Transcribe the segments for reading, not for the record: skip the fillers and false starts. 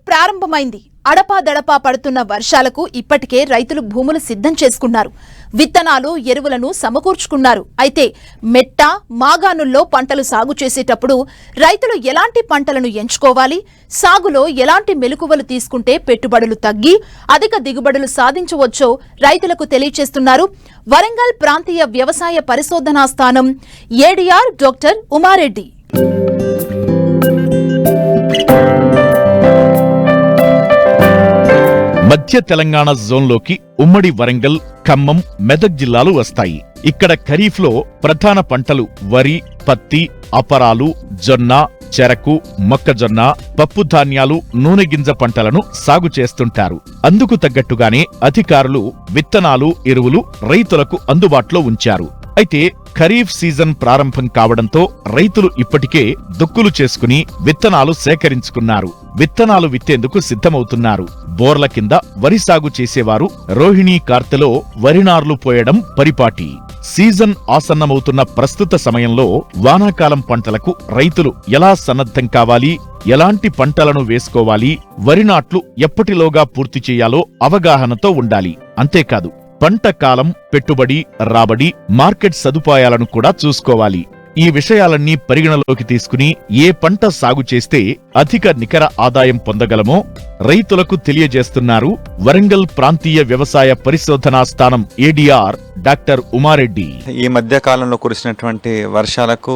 ప్రారంభమైంది. అడపాదడపా పడుతున్న వర్షాలకు ఇప్పటికే రైతులు భూములు సిద్ధం చేసుకున్నారు. విత్తనాలు, ఎరువులను సమకూర్చుకున్నారు. అయితే మెట్ట, మాగాణుల్లో పంటలు సాగు చేసేటప్పుడు రైతులు ఎలాంటి పంటలను ఎంచుకోవాలి, సాగులో ఎలాంటి మెలకువలు తీసుకుంటే పెట్టుబడులు తగ్గి అధిక దిగుబడులు సాధించవచ్చో రైతులకు తెలియచేస్తున్నారు వరంగల్ ప్రాంతీయ వ్యవసాయ పరిశోధనా స్థానం ఏడీఆర్ డాక్టర్ ఉమారెడ్డి. మధ్య తెలంగాణ జోన్లోకి ఉమ్మడి వరంగల్, ఖమ్మం, మెదక్ జిల్లాలు వస్తాయి. ఇక్కడ ఖరీఫ్లో ప్రధాన పంటలు వరి, పత్తి, అపరాలు, జొన్న, చెరకు, మొక్కజొన్న, పప్పు ధాన్యాలు, నూనె గింజ పంటలను సాగు చేస్తుంటారు. అందుకు తగ్గట్టుగానే అధికారులు విత్తనాలు, ఎరువులు రైతులకు అందుబాటులో ఉంచారు. అయితే ఖరీఫ్ సీజన్ ప్రారంభం కావడంతో రైతులు ఇప్పటికే దుక్కులు చేసుకుని విత్తనాలు సేకరించుకున్నారు. విత్తనాలు విత్తేందుకు సిద్ధమవుతున్నారు. బోర్ల కింద వరి సాగు చేసేవారు రోహిణీ కార్తెలో వరినార్లు పోయడం పరిపాటి. సీజన్ ఆసన్నమవుతున్న ప్రస్తుత సమయంలో వానాకాలం పంటలకు రైతులు ఎలా సన్నద్ధం కావాలి, ఎలాంటి పంటలను వేసుకోవాలి, వరి నాట్లు ఎప్పటిలోగా పూర్తి చేయాలో అవగాహనతో ఉండాలి. అంతేకాదు పంట కాలం, పెట్టుబడి, రాబడి, మార్కెట్ సదుపాయాలను కూడా చూసుకోవాలి. ఈ విషయాలన్నీ పరిగణలోకి తీసుకుని ఏ పంట సాగు చేస్తే అధిక నికర ఆదాయం పొందగలమో రైతులకు తెలియజేస్తున్నారు వరంగల్ ప్రాంతీయ వ్యవసాయ పరిశోధనా స్థానం ఏడీఆర్ డాక్టర్ ఉమారెడ్డి. ఈ మధ్య కాలంలో కురిసినటువంటి వర్షాలకు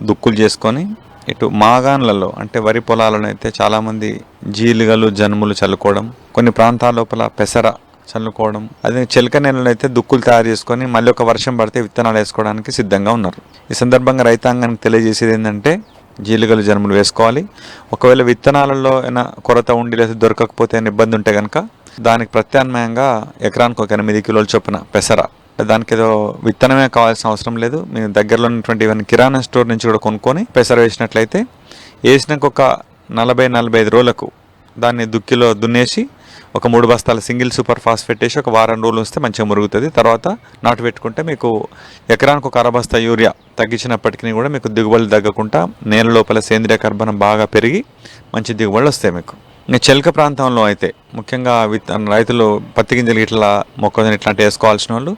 దుక్కులు చేసుకొని ఇటు మాగాన్లలో అంటే వరి పొలాలను అయితే చాలామంది జీలుగలు, జనుములు చల్లుకోవడం, కొన్ని ప్రాంతాల లోపల పెసర చల్లుకోవడం, అదే చెలక నేలలో అయితే దుక్కులు తయారు చేసుకొని మళ్ళీ ఒక వర్షం పడితే విత్తనాలు వేసుకోవడానికి సిద్ధంగా ఉన్నారు. ఈ సందర్భంగా రైతాంగానికి తెలియజేసేది ఏంటంటే జీలుగలు, జనుములు వేసుకోవాలి. ఒకవేళ విత్తనాలలో ఏమైనా కొరత ఉండి లేదా దొరకకపోతే ఏమైనా ఇబ్బంది ఉంటే కనుక దానికి ప్రత్యామ్నాయంగా ఎకరానికి ఒక 8 కిలోల చొప్పున పెసర, దానికి ఏదో విత్తనమే కావాల్సిన అవసరం లేదు. మీ దగ్గరలో ఉన్నటువంటి ఇవన్నీ కిరాణా స్టోర్ నుంచి కూడా కొనుక్కొని పెసర వేసినట్లయితే వేసినాక ఒక 40-45 రోజులకు దాన్ని దుక్కిలో దున్నేసి ఒక 3 బస్తాల సింగిల్ సూపర్ ఫాస్ఫేట్ వేసి ఒక వారం రోజులు వస్తే మంచిగా మురుగుతుంది. తర్వాత నాటు పెట్టుకుంటే మీకు ఎకరానికి ఒక 1/2 బస్తా యూరియా తగ్గించినప్పటికీ కూడా మీకు దిగుబడులు తగ్గకుండా నేల లోపల సేంద్రియ కర్బనం బాగా పెరిగి మంచి దిగుబడులు వస్తాయి మీకు. ఇంకా చెలక ప్రాంతంలో అయితే ముఖ్యంగా రైతులు పత్తి గింజలు ఇట్లా, మొక్కజొన్న ఇట్లాంటి వేసుకోవాల్సిన వాళ్ళు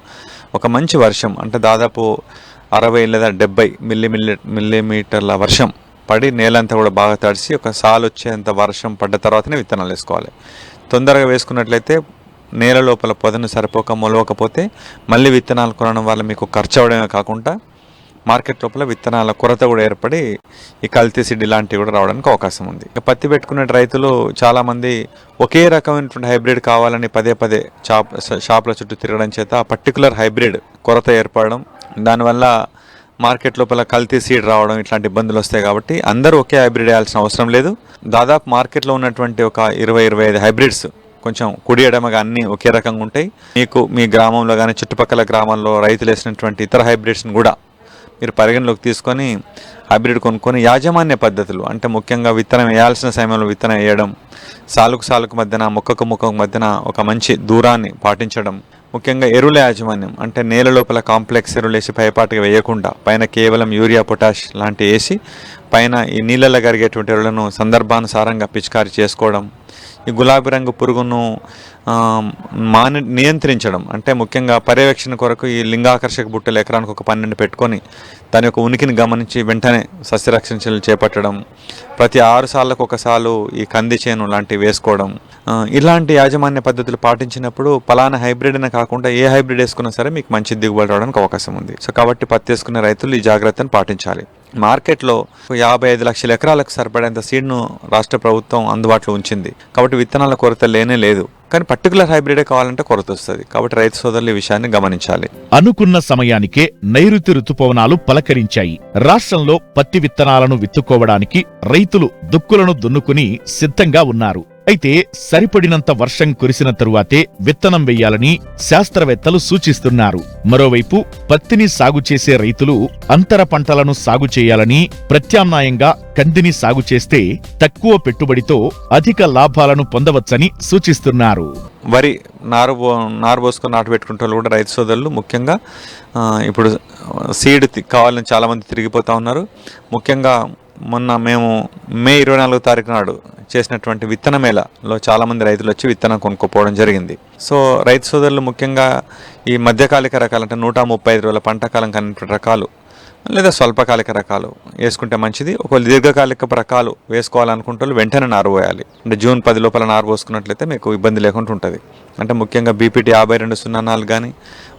ఒక మంచి వర్షం అంటే దాదాపు 60 లేదా 70 మిల్లీమీటర్ల వర్షం పడి నేలంతా కూడా బాగా తడిసి ఒక సాలు వచ్చేంత వర్షం పడ్డ తర్వాతనే విత్తనాలు వేసుకోవాలి. తొందరగా వేసుకున్నట్లయితే నేల లోపల పొదను సరిపోక మొలవకపోతే మళ్ళీ విత్తనాలు కొనడం వల్ల మీకు ఖర్చు అవడమే కాకుండా మార్కెట్ లోపల విత్తనాల కొరత కూడా ఏర్పడి ఈ కల్తీ సిడ్ ఇలాంటివి కూడా రావడానికి అవకాశం ఉంది. పత్తి పెట్టుకునే రైతులు చాలామంది ఒకే రకమైనటువంటి హైబ్రిడ్ కావాలని పదే షాప్ల చుట్టూ తిరగడం చేత ఆ పర్టికులర్ హైబ్రిడ్ కొరత ఏర్పడడం, దానివల్ల మార్కెట్ లోపల కల్తీ సీడ్ రావడం ఇట్లాంటి ఇబ్బందులు వస్తాయి. కాబట్టి అందరూ ఒకే హైబ్రిడ్ వేయాల్సిన అవసరం లేదు. దాదాపు మార్కెట్లో ఉన్నటువంటి ఒక 20-25 హైబ్రిడ్స్ కొంచెం కుడి ఎడమగా అన్నీ ఒకే రకంగా ఉంటాయి. మీకు మీ గ్రామంలో కానీ చుట్టుపక్కల గ్రామాల్లో రైతులు వేసినటువంటి ఇతర హైబ్రిడ్స్ని కూడా మీరు పరిగణలోకి తీసుకొని హైబ్రిడ్ కొనుక్కొని యాజమాన్య పద్ధతులు అంటే ముఖ్యంగా విత్తనం వేయాల్సిన సమయంలో విత్తనం వేయడం, సాలుకు మధ్యన, మొక్కకు మధ్యన ఒక మంచి దూరాన్ని పాటించడం, ముఖ్యంగా ఎరువుల యాజమాన్యం అంటే నేల లోపల కాంప్లెక్స్ ఎరువులు వేసి పైపాటిగా వేయకుండా పైన కేవలం యూరియా, పొటాష్ లాంటివి వేసి పైన ఈ నీళ్ళల్లో కరిగేటువంటి ఎరువులను సందర్భానుసారంగా పిచికారీ చేసుకోవడం, ఈ గులాబీ రంగు పురుగును నియంత్రించడం అంటే ముఖ్యంగా పర్యవేక్షణ కొరకు ఈ లింగాకర్షక బుట్టలు ఎకరానికి ఒక 12 పెట్టుకొని దాని యొక్క ఉనికిని గమనించి వెంటనే సస్యరక్షణ చర్యలు చేపట్టడం, ప్రతి 6 సార్లకు ఒకసారి ఈ కంది చేను లాంటివి వేసుకోవడం, ఇలాంటి యాజమాన్య పద్ధతులు పాటించినప్పుడు పలానా హైబ్రిడ్ అనే కాకుండా ఏ హైబ్రిడ్ వేసుకున్నా సరే మీకు మంచి దిగుబడి రావడానికి అవకాశం ఉంది. సో కాబట్టి పత్తి వేసుకునే రైతులు ఈ జాగ్రత్తను పాటించాలి. మార్కెట్లో 55 లక్షల ఎకరాలకు సరిపడేంత సీడ్ను రాష్ట్ర ప్రభుత్వం అందుబాటులో ఉంచింది. కాబట్టి విత్తనాల కొరత లేనే లేదు. కానీ పర్టికులర్ హైబ్రిడే కావాలంటే కొరత వస్తుంది. కాబట్టి రైతు సోదరులు ఈ విషయాన్ని గమనించాలి. అనుకున్న సమయానికే నైరుతి రుతుపవనాలు పలకరించాయి. రాష్ట్రంలో పత్తి విత్తనాలను విత్తుకోవడానికి రైతులు దుక్కులను దున్నుకుని సిద్ధంగా ఉన్నారు. అయితే సరిపడినంత వర్షం కురిసిన తరువాతే విత్తనం వెయ్యాలని శాస్త్రవేత్తలు సూచిస్తున్నారు. మరోవైపు పత్తిని సాగు చేసే రైతులు అంతర పంటలను సాగు చేయాలని, ప్రత్యామ్నాయంగా కందిని సాగు చేస్తే తక్కువ పెట్టుబడితో అధిక లాభాలను పొందవచ్చని సూచిస్తున్నారు. వరి నారు పోసుకొని నాటు పెట్టుకుంటే కూడా రైతు సోదరులు ముఖ్యంగా ఇప్పుడు సీడ్ కావాలని చాలామంది తిరిగిపోతూ ఉన్నారు. ముఖ్యంగా మొన్న మేము మే 24 తారీఖు నాడు చేసినటువంటి విత్తన మేళలో చాలామంది రైతులు వచ్చి విత్తనం కొనుక్కోపోవడం జరిగింది. సో రైతు సోదరులు ముఖ్యంగా ఈ మధ్యకాలిక రకాలు అంటే 135 రోజుల పంట కాలం కలిగినటువంటి రకాలు లేదా స్వల్పకాలిక రకాలు వేసుకుంటే మంచిది. ఒకవేళ దీర్ఘకాలిక రకాలు వేసుకోవాలనుకుంటే వెంటనే నారు పోయాలి. అంటే జూన్ 10 లోపల నారు పోసుకున్నట్లయితే మీకు ఇబ్బంది లేకుండా ఉంటుంది. అంటే ముఖ్యంగా బీపీటీ 5204 కానీ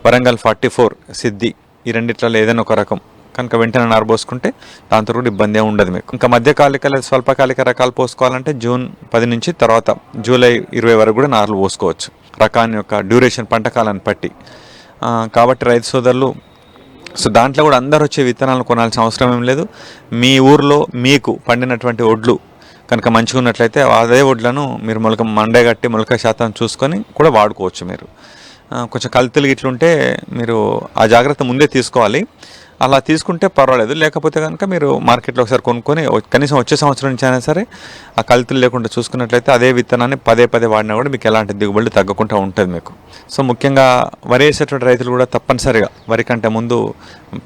వరంగల్ 44 సిద్ధి ఈ రెండిట్లలో ఏదైనా ఒక రకం కనుక వెంటనే నారు పోసుకుంటే దాంతో కూడా ఇబ్బంది ఏమి ఉండదు మీకు. ఇంకా మధ్యకాలిక లేదా స్వల్పకాలిక రకాలు పోసుకోవాలంటే జూన్ 10 నుంచి తర్వాత జూలై 20 వరకు కూడా నారులు పోసుకోవచ్చు, రకాన్ని యొక్క డ్యూరేషన్ పంట కాలాన్ని బట్టి. కాబట్టి రైతు సోదరులు సో దాంట్లో కూడా అందరూ వచ్చే విత్తనాలను కొనాల్సిన అవసరం ఏం లేదు. మీ ఊర్లో మీకు పండినటువంటి ఒడ్లు కనుక మంచిగా ఉన్నట్లయితే అదే ఒడ్లను మీరు మండగట్టి మొలక శాతం చూసుకొని కూడా వాడుకోవచ్చు. మీరు కొంచెం కల్తీలు ఇట్లుంటే మీరు ఆ జాగ్రత్త ముందే తీసుకోవాలి. అలా తీసుకుంటే పర్వాలేదు, లేకపోతే కనుక మీరు మార్కెట్లో ఒకసారి కొనుక్కొని కనీసం వచ్చే సంవత్సరం నుంచి అయినా సరే ఆ కల్తీలు లేకుండా చూసుకున్నట్లయితే అదే విత్తనాన్ని పదే వాడినా కూడా మీకు ఎలాంటి దిగుబడి తగ్గకుండా ఉంటుంది మీకు. సో ముఖ్యంగా వరి వేసేటువంటి రైతులు కూడా తప్పనిసరిగా వరి కంటే ముందు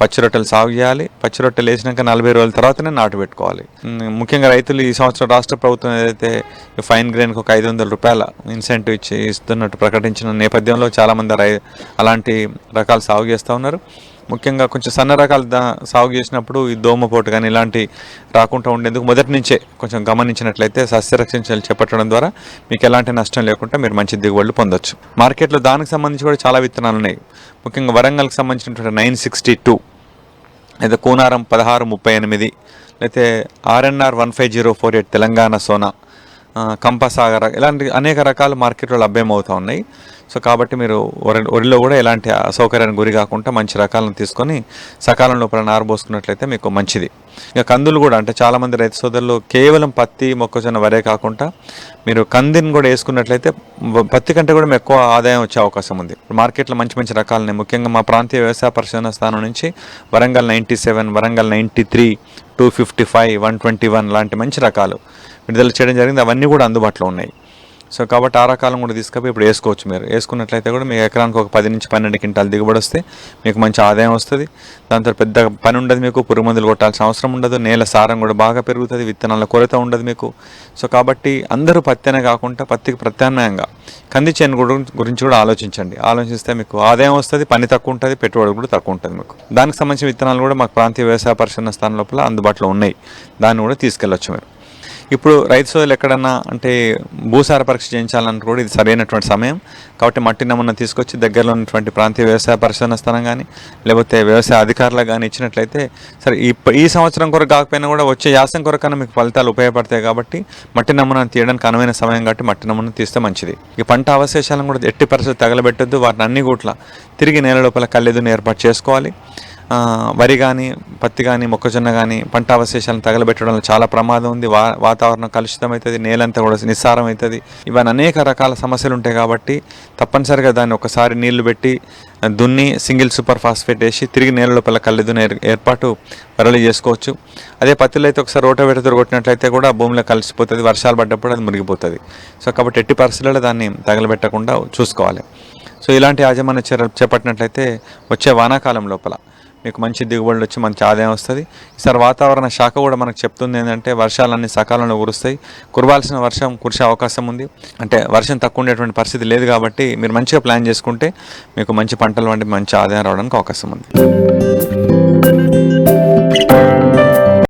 పచ్చి రొట్టెలు సాగు చేయాలి. పచ్చి రొట్టెలు వేసినాక 40 రోజుల తర్వాతనే నాటు పెట్టుకోవాలి. ముఖ్యంగా రైతులు ఈ సంవత్సరం రాష్ట్ర ప్రభుత్వం ఏదైతే ఫైన్ గ్రెయిన్కి ఒక 500 రూపాయల ఇన్సెంటివ్ ఇస్తున్నట్టు ప్రకటించిన నేపథ్యంలో చాలామంది అలాంటి రకాలు సాగు చేస్తూ ఉన్నారు. ముఖ్యంగా కొంచెం సన్న రకాలు సాగు చేసినప్పుడు ఈ దోమపోటు కానీ ఇలాంటి రాకుండా ఉండేందుకు మొదటి నుంచే కొంచెం గమనించినట్లయితే సస్యరక్షణ చర్యలు చేపట్టడం ద్వారా మీకు ఎలాంటి నష్టం లేకుండా మీరు మంచి దిగుబడులు పొందొచ్చు. మార్కెట్లో దానికి సంబంధించి కూడా చాలా విత్తనాలు ఉన్నాయి. ముఖ్యంగా వరంగల్కి సంబంధించినటువంటి 962 లేదా కూనారం 1638 లేకపోతే RNR 15048 తెలంగాణ సోనా, కంపసాగర ఇలాంటి అనేక రకాల మార్కెట్లో లభ్యమవుతూ ఉన్నాయి. సో కాబట్టి మీరు వరిలో కూడా ఎలాంటి అసౌకర్యానికి గురి కాకుండా మంచి రకాలను తీసుకొని సకాలం లోపల నారు పోసుకున్నట్లయితే మీకు మంచిది. ఇక కందులు కూడా అంటే చాలామంది రైతు సోదరులు కేవలం పత్తి మొక్కజొన్న వరే కాకుండా మీరు కందిని కూడా వేసుకున్నట్లయితే పత్తి కంటే కూడా ఎక్కువ ఆదాయం వచ్చే అవకాశం ఉంది. మార్కెట్లో మంచి రకాలని ముఖ్యంగా మా ప్రాంతీయ వ్యవసాయ పరిశోధన స్థానం నుంచి వరంగల్ 97, వరంగల్ 93, 255, 121 లాంటి మంచి రకాలు విడుదల చేయడం జరిగింది. అవన్నీ కూడా అందుబాటులో ఉన్నాయి. సో కాబట్టి ఆ రకాలను కూడా తీసుకపోయి ఇప్పుడు వేసుకోవచ్చు. మీరు వేసుకున్నట్లయితే కూడా మీ ఎకరానికి ఒక 10 నుంచి 12 క్వింటాలు దిగుబడి వస్తే మీకు మంచి ఆదాయం వస్తుంది. దాంతో పెద్ద పని ఉండదు, మీకు పురుగు మందులు కొట్టాల్సిన అవసరం ఉండదు, నేల సారం కూడా బాగా పెరుగుతుంది, విత్తనాల కొరత ఉండదు మీకు. సో కాబట్టి అందరూ పత్తి అనే కాకుండా పత్తికి ప్రత్యామ్నాయంగా కంది చేను గురించి కూడా ఆలోచించండి. ఆలోచిస్తే మీకు ఆదాయం వస్తుంది, పని తక్కువ ఉంటుంది, పెట్టుబడి కూడా తక్కువ ఉంటుంది మీకు. దానికి సంబంధించిన విత్తనాలు కూడా మాకు ప్రాంతీయ వ్యవసాయ పరిశోధన స్థానం లోపల అందుబాటులో ఉన్నాయి, దాన్ని కూడా తీసుకెళ్ళొచ్చు మీరు. ఇప్పుడు రైతు సోదరులు ఎక్కడన్నా అంటే భూసార పరీక్ష చేయించాలని కూడా ఇది సరైనటువంటి సమయం. కాబట్టి మట్టి నమూనా తీసుకొచ్చి దగ్గరలో ఉన్నటువంటి ప్రాంతీయ వ్యవసాయ పరిశోధన స్థానం కానీ లేకపోతే వ్యవసాయ అధికారులకు కానీ ఇచ్చినట్లయితే సరే ఈ సంవత్సరం కొరకు కాకపోయినా కూడా వచ్చే యాసం కొరకన్నా మీకు ఫలితాలు ఉపయోగపడతాయి. కాబట్టి మట్టి నమూనా తీయడానికి అనువైన సమయం కాబట్టి మట్టి నమూనా తీస్తే మంచిది. ఈ పంట అవశేషాలను కూడా ఎట్టి పరిస్థితి తగలబెట్టద్దు, వాటిని అన్ని కూడా తిరిగి నేల లోపల కల్లెదుని ఏర్పాటు చేసుకోవాలి. వరి కానీ పత్తి కానీ మొక్కజొన్న కానీ పంట అవశేషాలను తగలబెట్టడంలో చాలా ప్రమాదం ఉంది. వాతావరణం కలుషితం అవుతుంది, నేలంతా కూడా నిస్సారం అవుతుంది. ఇవన్నీ అనేక రకాల సమస్యలు ఉంటాయి. కాబట్టి తప్పనిసరిగా దాన్ని ఒకసారి నీళ్లు పెట్టి దున్ని సింగిల్ సూపర్ ఫాస్ఫేట్ వేసి తిరిగి నేల లోపల కల్లెదుని ఏర్పాటు వరలు చేసుకోవచ్చు. అదే పత్తిలో అయితే ఒకసారి రోటోవేటర్ కొట్టినట్లయితే కూడా భూమిలో కలిసిపోతుంది, వర్షాలు పడ్డప్పుడు అది మురిగిపోతుంది. సో కాబట్టి ఎట్టి పరిస్థితుల్లో దాన్ని తగలబెట్టకుండా చూసుకోవాలి. సో ఇలాంటి యాజమాన్య చర్యలు చేపట్టినట్లయితే వచ్చే వానాకాలం లోపల మీకు మంచి దిగుబడులు వచ్చి మంచి ఆదాయం వస్తుంది. ఈసారి వాతావరణ శాఖ కూడా మనకు చెప్తుంది ఏంటంటే వర్షాలన్నీ సకాలంలో కురుస్తాయి, కురవాల్సిన వర్షం కురిసే అవకాశం ఉంది. అంటే వర్షం తక్కువ ఉండేటువంటి పరిస్థితి లేదు. కాబట్టి మీరు మంచిగా ప్లాన్ చేసుకుంటే మీకు మంచి పంటలు వంటి మంచి ఆదాయం రావడానికి అవకాశం ఉంది.